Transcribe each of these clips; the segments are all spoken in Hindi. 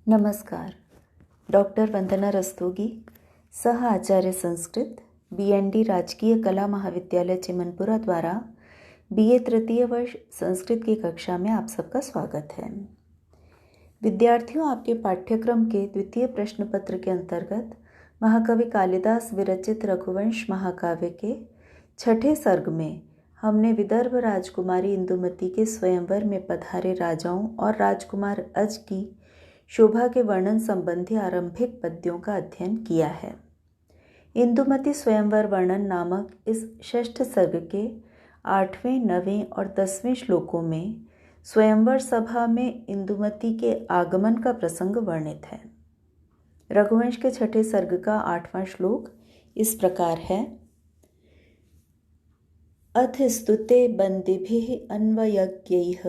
नमस्कार। डॉक्टर वंदना रस्तोगी, सह आचार्य संस्कृत, BND राजकीय कला महाविद्यालय चिमनपुरा द्वारा BA तृतीय वर्ष संस्कृत की कक्षा में आप सबका स्वागत है। विद्यार्थियों, आपके पाठ्यक्रम के द्वितीय प्रश्न पत्र के अंतर्गत महाकवि कालिदास विरचित रघुवंश महाकाव्य के छठे सर्ग में हमने विदर्भ राजकुमारी इंदुमती के स्वयंवर में पधारे राजाओं और राजकुमार अज की शोभा के वर्णन संबंधी आरंभिक पद्यों का अध्ययन किया है। इंदुमती स्वयंवर वर्णन नामक इस षष्ठ सर्ग के 8वें, 9वें और 10वें श्लोकों में स्वयंवर सभा में इंदुमती के आगमन का प्रसंग वर्णित है। रघुवंश के छठे सर्ग का 8वां श्लोक इस प्रकार है। अथ स्तुते बन्दिभिः अन्वयज्ञैः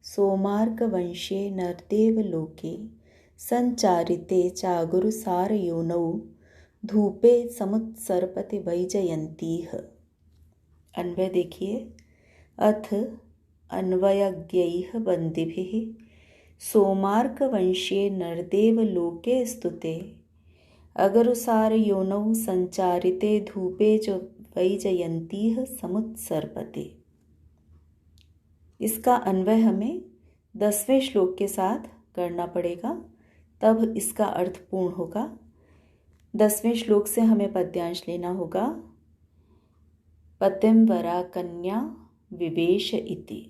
सोमार्कवंशे नरदेव लोके संचारिते चागुरुसारयोनौ धूपे समुत्सर्पति वैजयन्तीः। अन्वय देखिए। अथ अन्वयज्ञैः बन्दिभिः सोमार्कवंशे नरदेव लोके स्तुते अगरुसारयोनौ संचारिते धूपे च वैजयन्तीः समुत्सर्पते। इसका अन्वय हमें 10वें श्लोक के साथ करना पड़ेगा, तब इसका अर्थ पूर्ण होगा। 10वें श्लोक से हमें पद्यांश लेना होगा। पतिं वरा कन्या विवेश इति।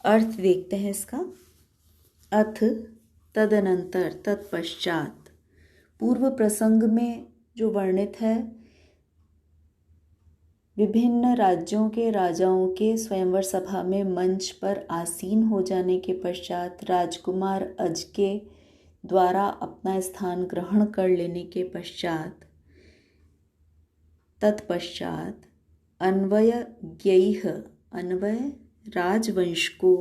अर्थ देखते हैं इसका। अथ तदनंतर, तत्पश्चात, पूर्व प्रसंग में जो वर्णित है, विभिन्न राज्यों के राजाओं के स्वयंवर सभा में मंच पर आसीन हो जाने के पश्चात राजकुमार अज के द्वारा अपना स्थान ग्रहण कर लेने के पश्चात, तत्पश्चात अन्वयज्ञैः, अन्वय राजवंश को,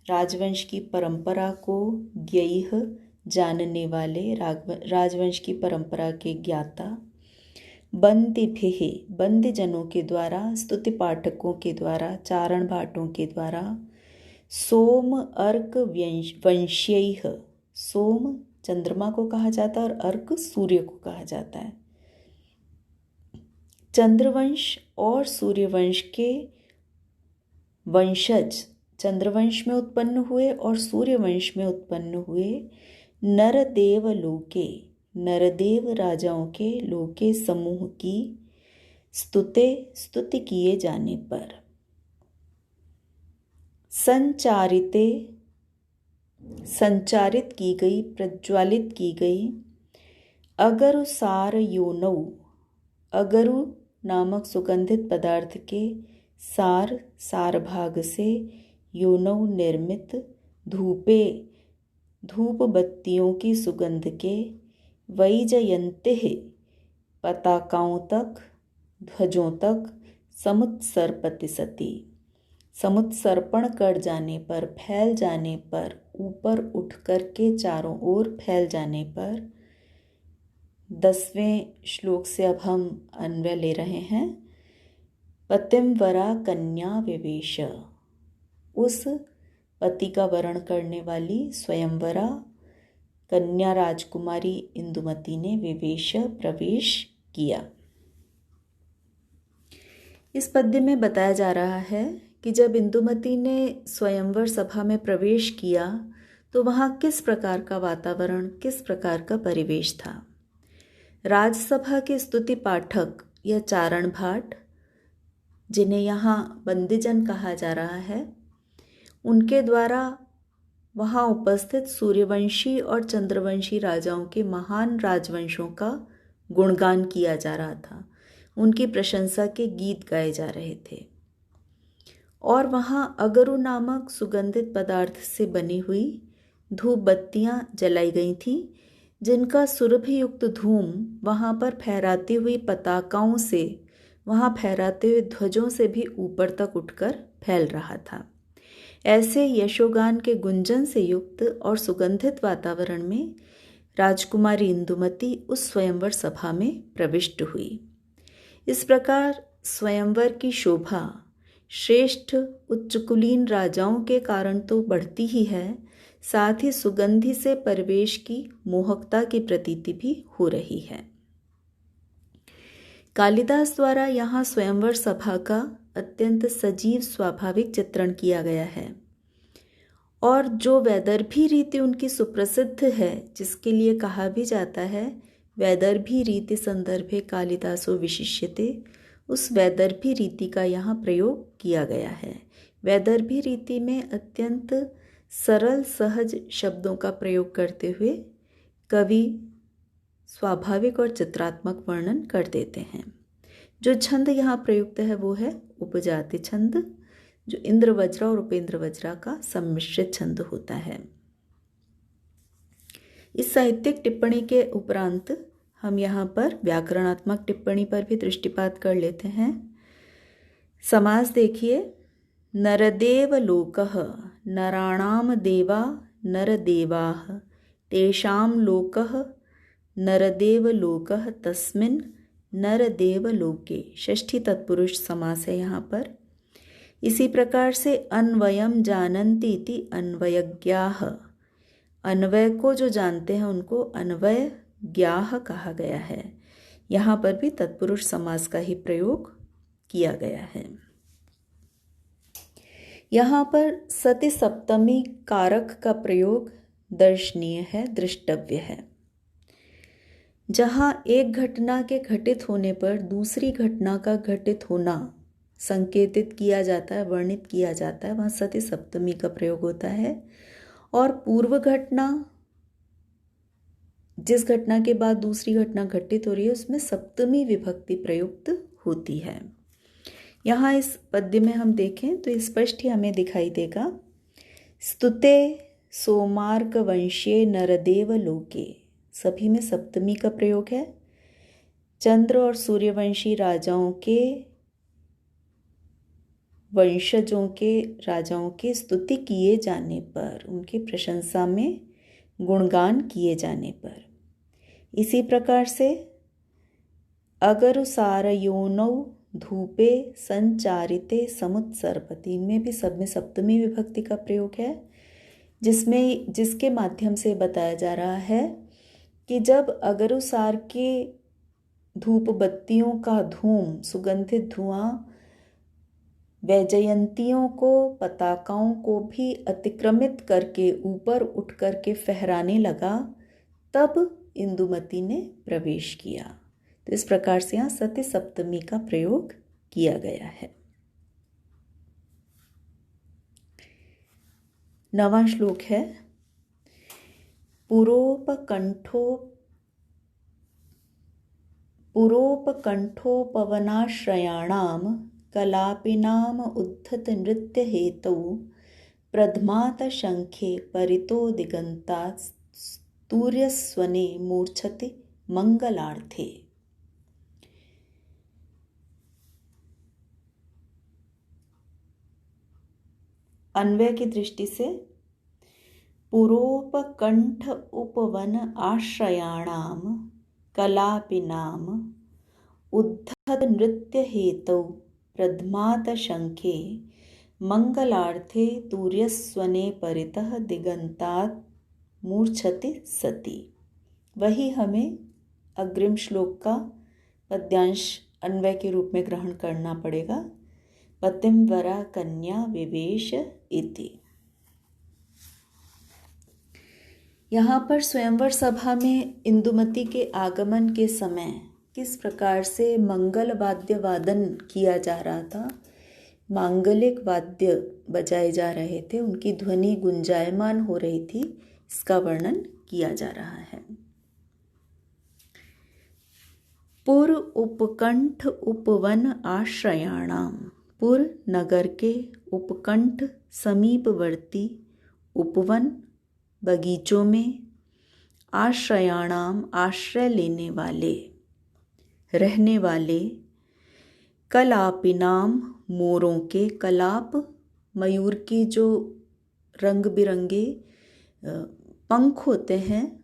राजवंश की परंपरा को, ज्ञैः जानने वाले, राजवंश की परंपरा के ज्ञाता, बंदिभिः बंदीजनों के द्वारा, स्तुति पाठकों के द्वारा, चारण भाटों के द्वारा, सोम अर्क वंश्यैः, सोम चंद्रमा को कहा जाता है और अर्क सूर्य को कहा जाता है। चंद्रवंश और सूर्यवंश के वंशज चंद्रवंश में उत्पन्न हुए और सूर्यवंश में उत्पन्न हुए नरदेव लोके, नरदेव राजाओं के लोके समूह की स्तुति किए जाने पर, संचारिते संचारित की गई, प्रज्वालित की गई, अगरुसार योनौ, अगरु नामक सुगंधित पदार्थ के सार भाग से, योनौ निर्मित, धूपे धूप बत्तियों की सुगंध के, वैजयन्तिः पताकाओं तक, ध्वजों तक, समुत्सर्पति सती, समुत्सर्पण कर जाने पर, फैल जाने पर, ऊपर उठ कर के चारों ओर फैल जाने पर। 10वें श्लोक से अब हम अन्वय ले रहे हैं। पतिं वरा कन्या विवेश, उस पति का वरण करने वाली स्वयंवरा कन्या राजकुमारी इंदुमती ने विवेश प्रवेश किया। इस पद्य में बताया जा रहा है कि जब इंदुमती ने स्वयंवर सभा में प्रवेश किया तो वहाँ किस प्रकार का वातावरण, किस प्रकार का परिवेश था। राजसभा के स्तुति पाठक या चारण भाट, जिन्हें यहाँ बंदीजन कहा जा रहा है, उनके द्वारा वहाँ उपस्थित सूर्यवंशी और चंद्रवंशी राजाओं के महान राजवंशों का गुणगान किया जा रहा था। उनकी प्रशंसा के गीत गाए जा रहे थे और वहाँ अगरु नामक सुगंधित पदार्थ से बनी हुई धूप बत्तियाँ जलाई गई थीं, जिनका सुरभि युक्त धूम वहाँ पर फहराती हुई पताकाओं से, वहाँ फहराते हुए ध्वजों से भी ऊपर तक उठकर फैल रहा था। ऐसे यशोगान के गुंजन से युक्त और सुगंधित वातावरण में राजकुमारी इंदुमती उस स्वयंवर सभा में प्रविष्ट हुई। इस प्रकार स्वयंवर की शोभा श्रेष्ठ उच्च कुलीन राजाओं के कारण तो बढ़ती ही है, साथ ही सुगंधि से परिवेश की मोहकता की प्रतीति भी हो रही है। कालिदास द्वारा यहाँ स्वयंवर सभा का अत्यंत सजीव स्वाभाविक चित्रण किया गया है और जो वैदर्भी रीति उनकी सुप्रसिद्ध है, जिसके लिए कहा भी जाता है वैदर्भी रीति संदर्भे कालिदासो विशिष्यते, उस वैदर्भी रीति का यहाँ प्रयोग किया गया है। वैदर्भी रीति में अत्यंत सरल सहज शब्दों का प्रयोग करते हुए कवि स्वाभाविक और चित्रात्मक वर्णन कर देते हैं। जो छंद यहाँ प्रयुक्त है वो है उपजाति छंद, जो इंद्र वज्रा और उपेंद्र वज्रा का सम्मिश्रित छंद होता है। इस साहित्यिक टिप्पणी के उपरांत हम यहाँ पर व्याकरणात्मक टिप्पणी पर भी दृष्टिपात कर लेते हैं। समास देखिए, नरदेव लोकः, नराणाम देवा नरदेवाः, तेषां लोकः नरदेव लोकः, तस्मिन् नरदेव लोके। षष्ठी तत्पुरुष समास है यहाँ पर। इसी प्रकार से अन्वयम जानन्ति इति अन्वयज्ञाः, अन्वय को जो जानते हैं उनको अन्वय ज्ञाः कहा गया है। यहाँ पर भी तत्पुरुष समास का ही प्रयोग किया गया है। यहाँ पर सति सप्तमी कारक का प्रयोग दर्शनीय है, दृष्टव्य है। जहाँ एक घटना के घटित होने पर दूसरी घटना का घटित होना संकेतित किया जाता है, वर्णित किया जाता है, वहाँ सति सप्तमी का प्रयोग होता है। और पूर्व घटना, जिस घटना के बाद दूसरी घटना घटित हो रही है, उसमें सप्तमी विभक्ति प्रयुक्त होती है। यहाँ इस पद्य में हम देखें तो स्पष्ट ही हमें दिखाई देगा, स्तुते सोमार्क वंशीय नरदेव लोके, सभी में सप्तमी का प्रयोग है। चंद्र और सूर्यवंशी राजाओं के वंशजों के राजाओं की स्तुति किए जाने पर, उनकी प्रशंसा में गुणगान किए जाने पर। इसी प्रकार से अगरुसार योनौ धूपे संचारिते समुत्सर्पति में भी सब में सप्तमी विभक्ति का प्रयोग है, जिसके माध्यम से बताया जा रहा है कि जब अगरुसार के धूप बत्तियों का धूम, सुगंधित धुआं वैजयंतियों को, पताकाओं को भी अतिक्रमित करके ऊपर उठ करके फहराने लगा, तब इंदुमती ने प्रवेश किया। तो इस प्रकार से यहाँ सति सप्तमी का प्रयोग किया गया है। 9वां श्लोक है, पुरोपकंठोपवनाश्रयाणाम कलापिनाम उद्धत नृत्य हेतौ प्रधमात शंखे परितो दिगंतात् तूर्यस्वने मूर्छति मंगलार्थे। अन्वय की दृष्टि से पुरोपकंठ उपवन आश्रयाणाम कलापिनाम उद्धत नृत्य हेतौ प्रधमात शंखे मंगलार्थे तूर्यस्वने परितः दिगंतात् मूर्छति सती। वही हमें अग्रिम श्लोक का पद्यांश अन्वय के रूप में ग्रहण करना पड़ेगा। पतिंवरा कन्या विवेश इति। यहाँ पर स्वयंवर सभा में इंदुमती के आगमन के समय किस प्रकार से मंगल वाद्य वादन किया जा रहा था, मांगलिक वाद्य बजाए जा रहे थे, उनकी ध्वनि गुंजायमान हो रही थी, इसका वर्णन किया जा रहा है। पुर उपकंठ उपवन आश्रयाणाम, पुर नगर के, उपकंठ समीपवर्ती, उपवन बगीचों में, आश्रयाणाम आश्रय लेने वाले, रहने वाले, कलापिनाम मोरों के, कलाप मयूर की जो रंग बिरंगे पंख होते हैं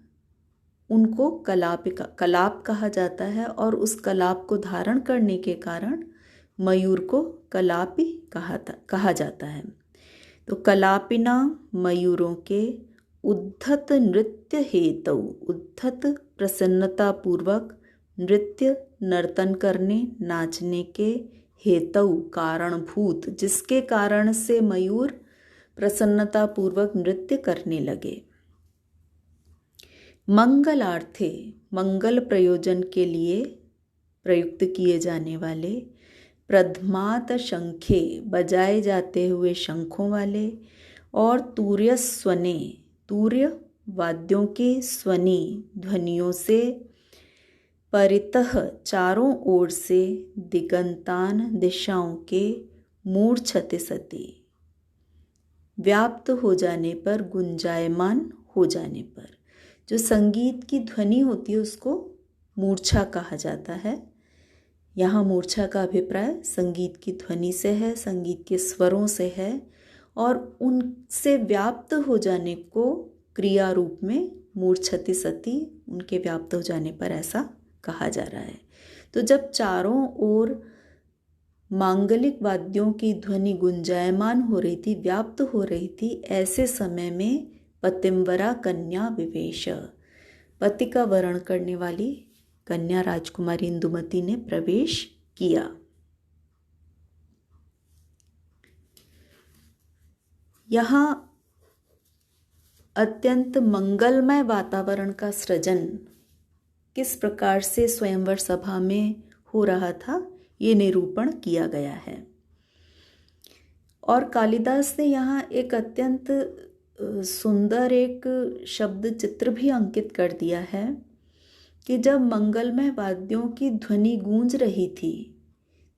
उनको कलाप कहा जाता है, और उस कलाप को धारण करने के कारण मयूर को कलापी कहा जाता है। तो कलापिना मयूरों के उद्धत नृत्य हेतु, उद्धत प्रसन्नता पूर्वक नृत्य नर्तन करने नाचने के हेतु कारणभूत, जिसके कारण से मयूर प्रसन्नता पूर्वक नृत्य करने लगे। मंगलार्थे, मंगल प्रयोजन के लिए प्रयुक्त किए जाने वाले, प्रधमात शंखे, बजाए जाते हुए शंखों वाले, और तूर्य स्वने, तूर्य वाद्यों के स्वनी ध्वनियों से परितः चारों ओर से दिगंतान दिशाओं के मूर्छते सती, व्याप्त हो जाने पर, गुंजायमान हो जाने पर, जो संगीत की ध्वनि होती है उसको मूर्छा कहा जाता है। यहाँ मूर्छा का अभिप्राय संगीत की ध्वनि से है, संगीत के स्वरों से है, और उनसे व्याप्त हो जाने को क्रिया रूप में मूर्छति सती, उनके व्याप्त हो जाने पर ऐसा कहा जा रहा है। तो जब चारों ओर मांगलिक वाद्यों की ध्वनि गुंजायमान हो रही थी, व्याप्त हो रही थी, ऐसे समय में पतिंवरा कन्या विवेश, पति का वरण करने वाली कन्या राजकुमारी इंदुमती ने प्रवेश किया। यहाँ अत्यंत मंगलमय वातावरण का सृजन किस प्रकार से स्वयंवर सभा में हो रहा था, ये निरूपण किया गया है। और कालिदास ने यहाँ एक अत्यंत सुंदर एक शब्द चित्र भी अंकित कर दिया है कि जब मंगलमय वाद्यों की ध्वनि गूंज रही थी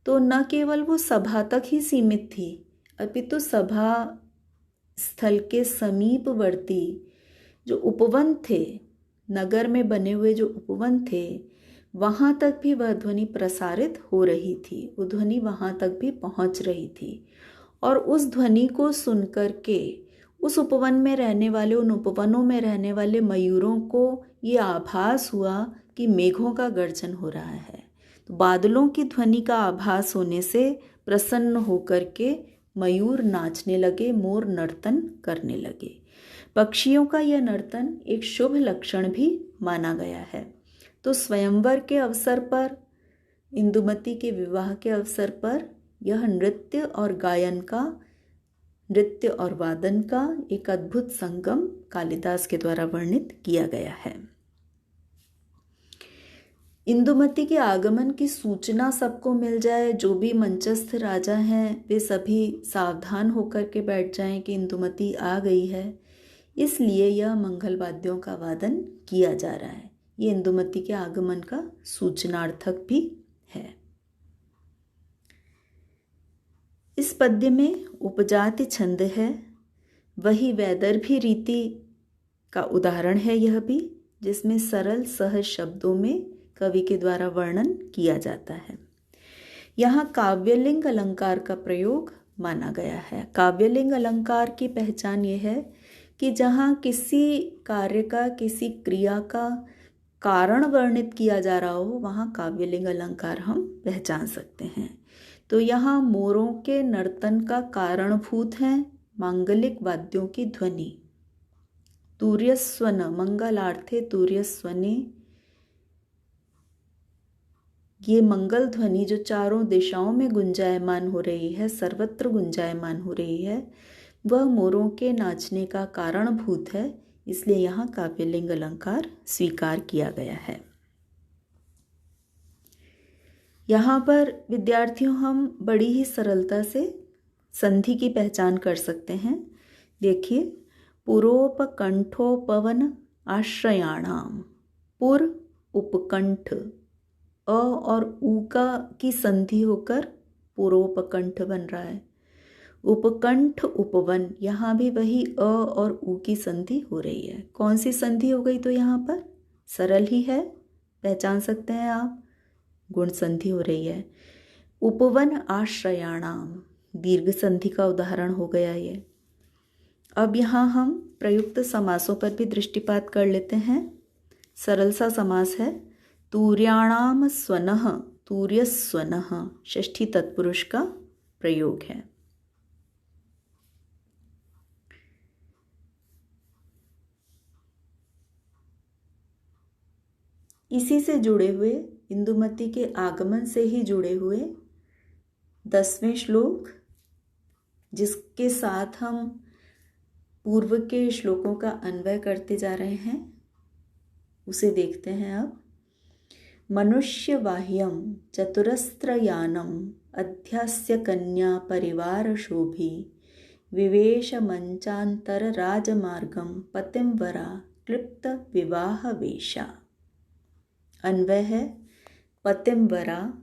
तो न केवल वो सभा तक ही सीमित थी, अपितु सभा स्थल के समीपवर्ती जो उपवन थे, नगर में बने हुए जो उपवन थे, वहाँ तक भी वह ध्वनि प्रसारित हो रही थी, वो ध्वनि वहाँ तक भी पहुँच रही थी। और उस ध्वनि को सुनकर के उस उपवन में रहने वाले, उन उपवनों में रहने वाले मयूरों को ये आभास हुआ कि मेघों का गर्जन हो रहा है। तो बादलों की ध्वनि का आभास होने से प्रसन्न होकर के मयूर नाचने लगे, मोर नर्तन करने लगे। पक्षियों का यह नर्तन एक शुभ लक्षण भी माना गया है। तो स्वयंवर के अवसर पर, इंदुमती के विवाह के अवसर पर यह नृत्य और गायन का, नृत्य और वादन का एक अद्भुत संगम कालिदास के द्वारा वर्णित किया गया है। इंदुमती के आगमन की सूचना सबको मिल जाए, जो भी मंचस्थ राजा हैं वे सभी सावधान होकर के बैठ जाएं कि इंदुमती आ गई है, इसलिए यह मंगल वाद्यों का वादन किया जा रहा है। ये इंदुमती के आगमन का सूचनार्थक भी है। इस पद्य में उपजाति छंद है, वही वैदर्भी रीति का उदाहरण है यह भी, जिसमें सरल सहज शब्दों में कवि के द्वारा वर्णन किया जाता है। यहाँ काव्यलिंग अलंकार का प्रयोग माना गया है। काव्यलिंग अलंकार की पहचान ये है कि जहाँ किसी कार्य का, किसी क्रिया का कारण वर्णित किया जा रहा हो, वहाँ काव्यलिंग अलंकार हम पहचान सकते हैं। तो यहाँ मोरों के नर्तन का कारणभूत है मांगलिक वाद्यों की ध्वनि। तूर्यस्वन, मंगलार्थे तूर्यस्वने, ये मंगल ध्वनि जो चारों दिशाओं में गुंजायमान हो रही है, सर्वत्र गुंजायमान हो रही है, वह मोरों के नाचने का कारणभूत है, इसलिए यहाँ काव्यलिंग अलंकार स्वीकार किया गया है। यहाँ पर विद्यार्थियों हम बड़ी ही सरलता से संधि की पहचान कर सकते हैं। देखिए, पुरोपकंठोपवन आश्रयाणाम, पुर उपकंठ, अ और उ की संधि होकर पुरोपकंठ बन रहा है। उपकंठ उपवन, यहाँ भी वही अ और उ की संधि हो रही है। कौन सी संधि हो गई? तो यहाँ पर सरल ही है, पहचान सकते हैं आप, गुण संधि हो रही है। उपवन आश्रयाणाम, दीर्घ संधि का उदाहरण हो गया ये। अब यहाँ हम प्रयुक्त समासों पर भी दृष्टिपात कर लेते हैं। सरल सा समास है। तूर्याणाम स्वनः तूर्यस्वनः षष्ठी तत्पुरुष का प्रयोग है। इसी से जुड़े हुए, इंदुमती के आगमन से ही जुड़े हुए 10वें श्लोक, जिसके साथ हम पूर्व के श्लोकों का अन्वय करते जा रहे हैं, उसे देखते हैं अब। मनुष्यवाह्यं चतुरस्त्रयानम् अध्यास्य कन्या परिवार शोभी विवेश मंचांतर राजमार्गम पतिंवरा क्लिप्त विवाह वेशा। अन्वय है, पतिंवरा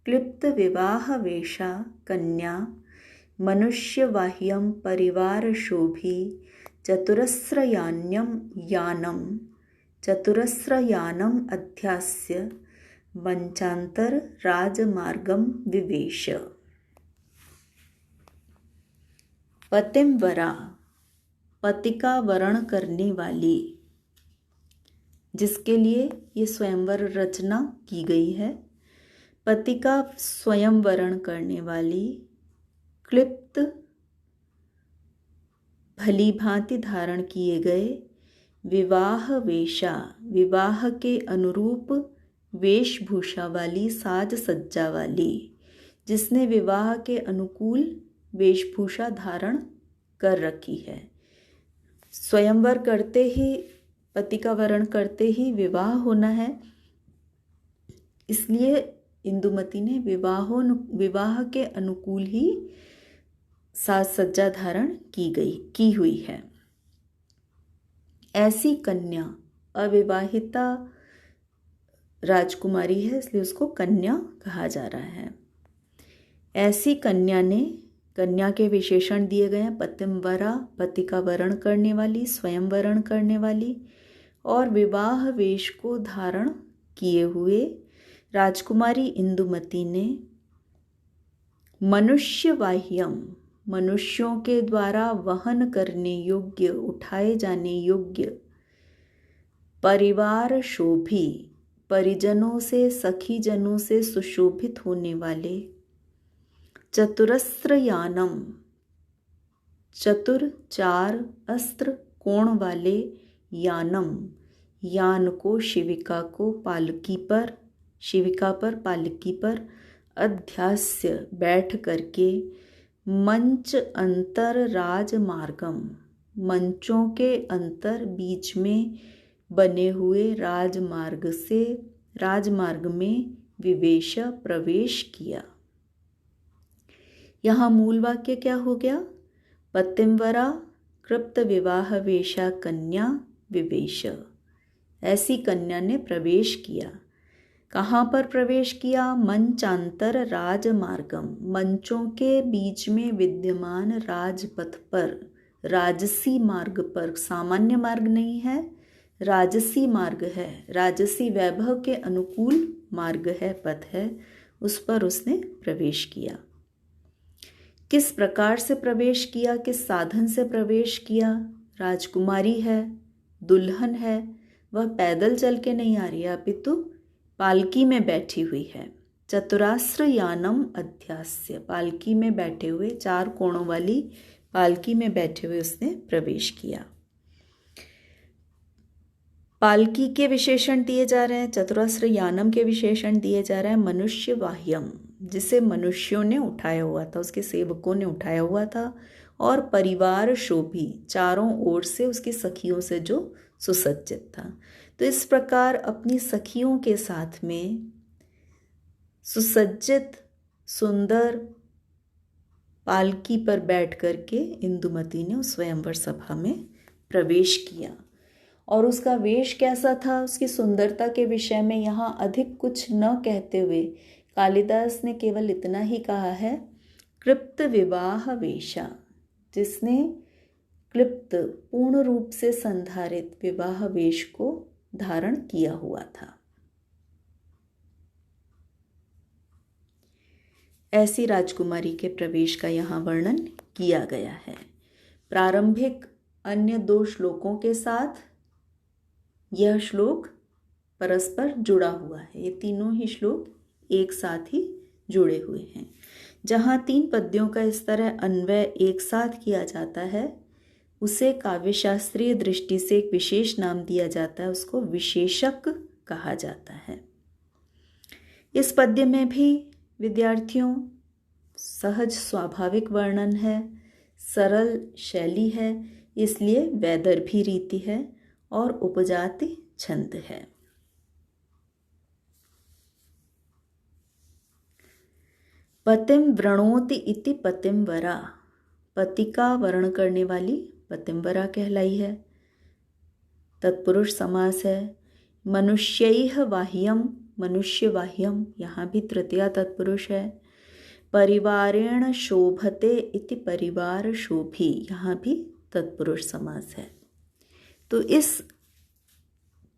क्लिप्त विवाह वेशा कन्या मनुष्यवाह्यं परिवार शोभी चतुरस्रयानम् अध्यास्य मंचांतर राजमार्गम विवेश। पतिंवरा, पति का वरण करने वाली, जिसके लिए ये स्वयंवर रचना की गई है। पति का स्वयं वरण करने वाली, क्लिप्त भली भांति धारण किए गए, विवाह वेशा, विवाह के अनुरूप वेशभूषा वाली, साज सज्जा वाली, जिसने विवाह के अनुकूल वेशभूषा धारण कर रखी है। स्वयंवर करते ही, पति का वरण करते ही विवाह होना है, इसलिए इंदुमती ने विवाह के अनुकूल ही साज सज्जा धारण की हुई है। ऐसी कन्या, अविवाहिता राजकुमारी है, इसलिए उसको कन्या कहा जा रहा है। ऐसी कन्या ने, कन्या के विशेषण दिए गए हैं, पतिंवरा, पति का वरण करने वाली, स्वयं वरण करने वाली, और विवाह वेश को धारण किए हुए राजकुमारी इंदुमती ने मनुष्यवाह्यम, मनुष्यों के द्वारा वहन करने योग्य, उठाए जाने योग्य, परिवार शोभी, परिजनों से, सखी जनों से सुशोभित होने वाले, चतुरस्त्रयानम, चतुर चार अस्त्र कोण वाले, यानम, यान को, शिविका को, पालकी पर, शिविका पर, पालकी पर, अध्यास्य बैठ करके, मंच अंतर राजमार्गम, मंचों के अंतर बीच में बने हुए राजमार्ग से, राजमार्ग में विवेश, प्रवेश किया। यहाँ मूल वाक्य क्या हो गया? पतिंवरा कृप्त विवाह वेशा कन्या विवेश। ऐसी कन्या ने प्रवेश किया। कहाँ पर प्रवेश किया? मंचांतर राजमार्गम, मंचों के बीच में विद्यमान राजपथ पर, राजसी मार्ग पर, सामान्य मार्ग नहीं है, राजसी मार्ग है, राजसी वैभव के अनुकूल मार्ग है, पथ है, उस पर उसने प्रवेश किया। किस प्रकार से प्रवेश किया, किस साधन से प्रवेश किया? राजकुमारी है, दुल्हन है, वह पैदल चल के नहीं आ रही है, अपितु पालकी में बैठी हुई है। चतुरास्र यानम अध्यास्य, पालकी में बैठे हुए, चार कोणों वाली पालकी में बैठे हुए उसने प्रवेश किया। पालकी के विशेषण दिए जा रहे हैं, चतुरास्र यानम के विशेषण दिए जा रहे हैं। मनुष्य वाह्यम, जिसे मनुष्यों ने उठाया हुआ था, उसके सेवकों ने उठाया हुआ था, और परिवार शोभी, चारों ओर से उसकी सखियों से जो सुसज्जित था। तो इस प्रकार अपनी सखियों के साथ में सुसज्जित सुंदर पालकी पर बैठ करके इंदुमती ने उस स्वयंवर सभा में प्रवेश किया। और उसका वेश कैसा था, उसकी सुंदरता के विषय में यहाँ अधिक कुछ न कहते हुए कालिदास ने केवल इतना ही कहा है, क्लिप्त विवाह वेशा, जिसने क्लिप्त, पूर्ण रूप से संधारित विवाह वेश को धारण किया हुआ था। ऐसी राजकुमारी के प्रवेश का यहाँ वर्णन किया गया है। प्रारंभिक अन्य दो श्लोकों के साथ यह श्लोक परस्पर जुड़ा हुआ है। ये तीनों ही श्लोक एक साथ ही जुड़े हुए हैं। जहाँ 3 पद्यों का इस तरह अन्वय एक साथ किया जाता है उसे काव्यशास्त्रीय दृष्टि से एक विशेष नाम दिया जाता है, उसको विशेषक कहा जाता है। इस पद्य में भी विद्यार्थियों सहज स्वाभाविक वर्णन है, सरल शैली है, इसलिए वैदर्भी रीति है और उपजाति छंद है। पतिम व्रणोति इति पतिमवरा, पति का वर्ण करने वाली पतिमवरा कहलाई है। तत्पुरुष समास है। मनुष्यैः वाह्यम, मनुष्य वाह्यम, यहाँ भी तृतीया तत्पुरुष है। परिवारेण शोभते इति परिवार शोभी, यहाँ भी तत्पुरुष समास है। तो इस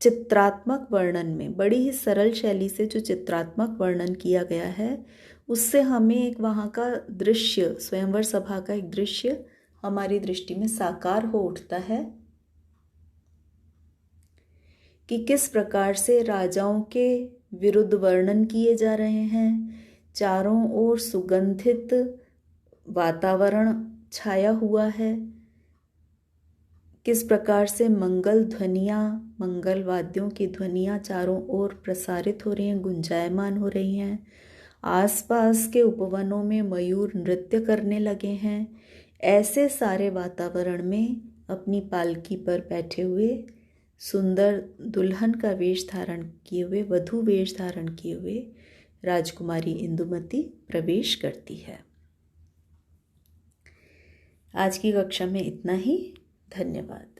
चित्रात्मक वर्णन में बड़ी ही सरल शैली से जो चित्रात्मक वर्णन किया गया है उससे हमें एक वहाँ का दृश्य, स्वयंवर सभा का एक दृश्य हमारी दृष्टि में साकार हो उठता है कि किस प्रकार से राजाओं के विरुद्ध वर्णन किए जा रहे हैं। चारों ओर सुगंधित वातावरण छाया हुआ है। किस प्रकार से मंगल ध्वनियाँ, मंगल वाद्यों की ध्वनियाँ चारों ओर प्रसारित हो रही हैं, गुंजायमान हो रही हैं। आसपास के उपवनों में मयूर नृत्य करने लगे हैं। ऐसे सारे वातावरण में अपनी पालकी पर बैठे हुए सुंदर दुल्हन का वेश धारण किए हुए, वधू वेश धारण किए हुए राजकुमारी इंदुमती प्रवेश करती है। आज की कक्षा में इतना ही। धन्यवाद।